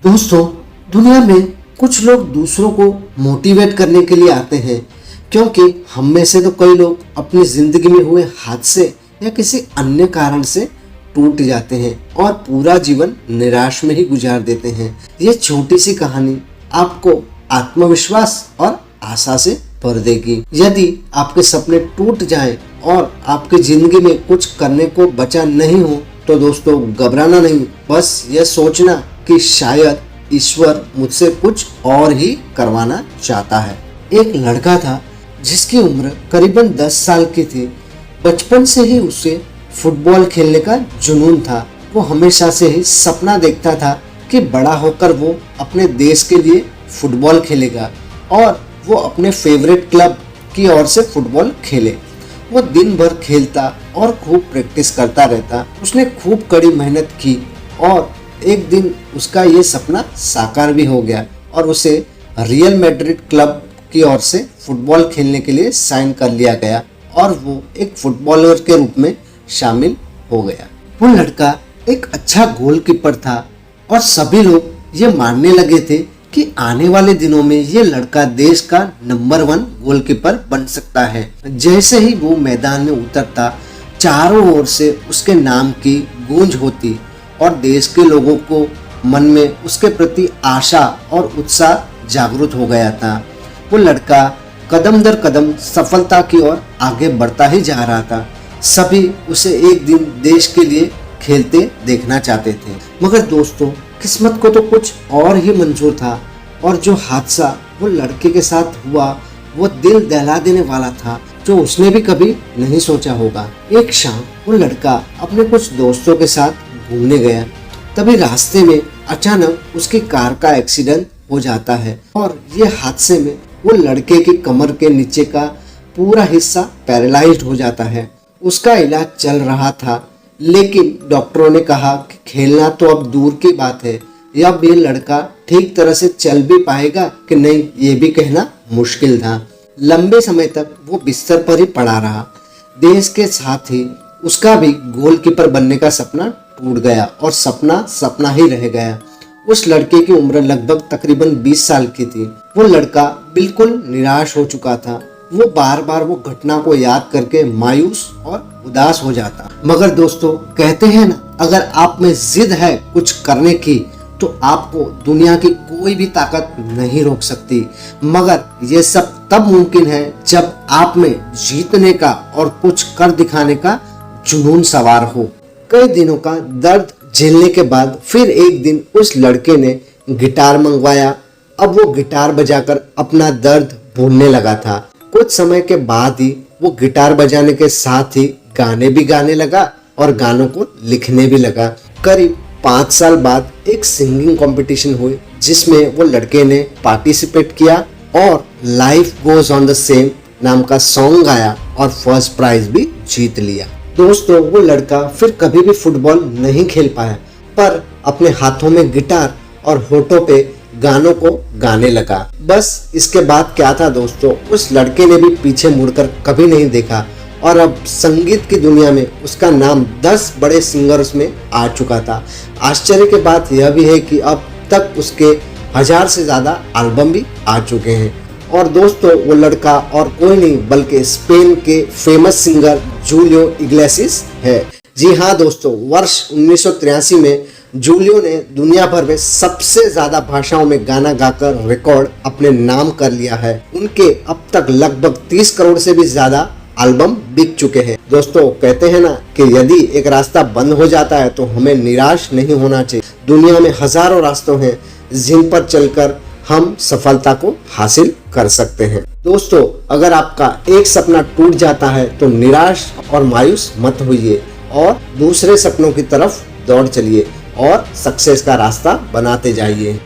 दोस्तों, दुनिया में कुछ लोग दूसरों को मोटिवेट करने के लिए आते हैं, क्योंकि हम में से तो कई लोग अपनी जिंदगी में हुए हादसे या किसी अन्य कारण से टूट जाते हैं और पूरा जीवन निराश में ही गुजार देते हैं। ये छोटी सी कहानी आपको आत्मविश्वास और आशा से भर देगी। यदि आपके सपने टूट जाएं और आपकी जिंदगी में कुछ करने को बचा नहीं हो तो दोस्तों घबराना नहीं, बस यह सोचना कि शायद ईश्वर मुझसे कुछ और ही करवाना चाहता है। एक लड़का था जिसकी उम्र करीबन 10 साल की थी। बचपन से ही उसे फुटबॉल खेलने का जुनून था। वो हमेशा से ही सपना देखता था कि बड़ा होकर वो अपने देश के लिए फुटबॉल खेलेगा और वो अपने फेवरेट क्लब की ओर से फुटबॉल खेले। वो दिन भर खेलता और खूब प्रैक्टिस करता रहता। उसने खूब कड़ी मेहनत की और एक दिन उसका ये सपना साकार भी हो गया और उसे रियल मैड्रिड क्लब की ओर से फुटबॉल खेलने के लिए साइन कर लिया गया और वो एक फुटबॉलर के रूप में शामिल हो गया। वो लड़का एक अच्छा गोलकीपर था और सभी लोग ये मानने लगे थे कि आने वाले दिनों में ये लड़का देश का नंबर 1 गोलकीपर बन सकता है। जैसे ही वो मैदान में उतरता, चारों ओर से उसके नाम की गूंज होती और देश के लोगों को मन में उसके प्रति आशा और उत्साह जागृत हो गया था। वो लड़का कदम दर कदम सफलता की ओर आगे बढ़ता ही जा रहा था। सभी उसे एक दिन देश के लिए खेलते देखना चाहते थे, मगर दोस्तों किस्मत को तो कुछ और ही मंजूर था और जो हादसा वो लड़के के साथ हुआ वो दिल दहला देने वाला था, जो उसने भी कभी नहीं सोचा होगा। एक शाम वो लड़का अपने कुछ दोस्तों के साथ घूमने गया। तभी रास्ते में अचानक उसकी कार का एक्सीडेंट हो जाता है और ये हादसे में वो लड़के की कमर के नीचे का पूरा हिस्सा पैरालाइज्ड हो जाता है। उसका इलाज चल रहा था, लेकिन डॉक्टरों ने कहा कि खेलना तो अब दूर की बात है, या अब ये लड़का ठीक तरह से चल भी पाएगा कि नहीं, ये भी कहना मुश्किल था। लंबे समय तक वो बिस्तर पर ही पड़ा रहा। देश के साथ ही उसका भी गोलकीपर बनने का सपना टूट गया और सपना सपना ही रह गया। उस लड़के की उम्र लगभग तकरीबन 20 साल की थी। वो लड़का बिल्कुल निराश हो चुका था। वो बार बार वो घटना को याद करके मायूस और उदास हो जाता। मगर दोस्तों कहते हैं ना, अगर आप में जिद है कुछ करने की तो आपको दुनिया की कोई भी ताकत नहीं रोक सकती। मगर ये सब तब मुमकिन है जब आप में जीतने का और कुछ कर दिखाने का जुनून सवार हो। कई दिनों का दर्द झेलने के बाद फिर एक दिन उस लड़के ने गिटार मंगवाया। अब वो गिटार बजाकर अपना दर्द भूलने लगा था। कुछ समय के बाद ही वो गिटार बजाने के साथ ही गाने भी गाने लगा और गानों को लिखने भी लगा। करीब 5 साल बाद एक सिंगिंग कंपटीशन हुई जिसमें वो लड़के ने पार्टिसिपेट किया और life goes on the same नाम का सॉन्ग गाया और फर्स्ट प्राइज भी जीत लिया। दोस्तों वो लड़का फिर कभी भी फुटबॉल नहीं खेल पाया, पर अपने हाथों में गिटार और होठों पे गानों को गाने लगा। बस इसके बाद क्या था दोस्तों, उस लड़के ने भी पीछे मुड़कर कभी नहीं देखा और अब संगीत की दुनिया में उसका नाम 10 बड़े सिंगर्स में आ चुका था। आश्चर्य की बात यह भी है कि अब तक उसके 1000 से ज्यादा एल्बम भी आ चुके हैं। और दोस्तों वो लड़का और कोई नहीं बल्कि स्पेन के फेमस सिंगर जूलियो इग्लेसिस है। जी हाँ दोस्तों, वर्ष 1983 में जूलियो ने दुनिया भर में सबसे ज्यादा भाषाओं में गाना गाकर रिकॉर्ड अपने नाम कर लिया है। उनके अब तक लगभग 30 करोड़ से भी ज्यादा एल्बम बिक चुके हैं। दोस्तों कहते हैं ना कि यदि एक रास्ता बंद हो जाता है तो हमें निराश नहीं होना चाहिए। दुनिया में हजारों रास्तों हैं जिन पर चलकर हम सफलता को हासिल कर सकते हैं। दोस्तों अगर आपका एक सपना टूट जाता है तो निराश और मायूस मत होइए और दूसरे सपनों की तरफ दौड़ चलिए और सक्सेस का रास्ता बनाते जाइए।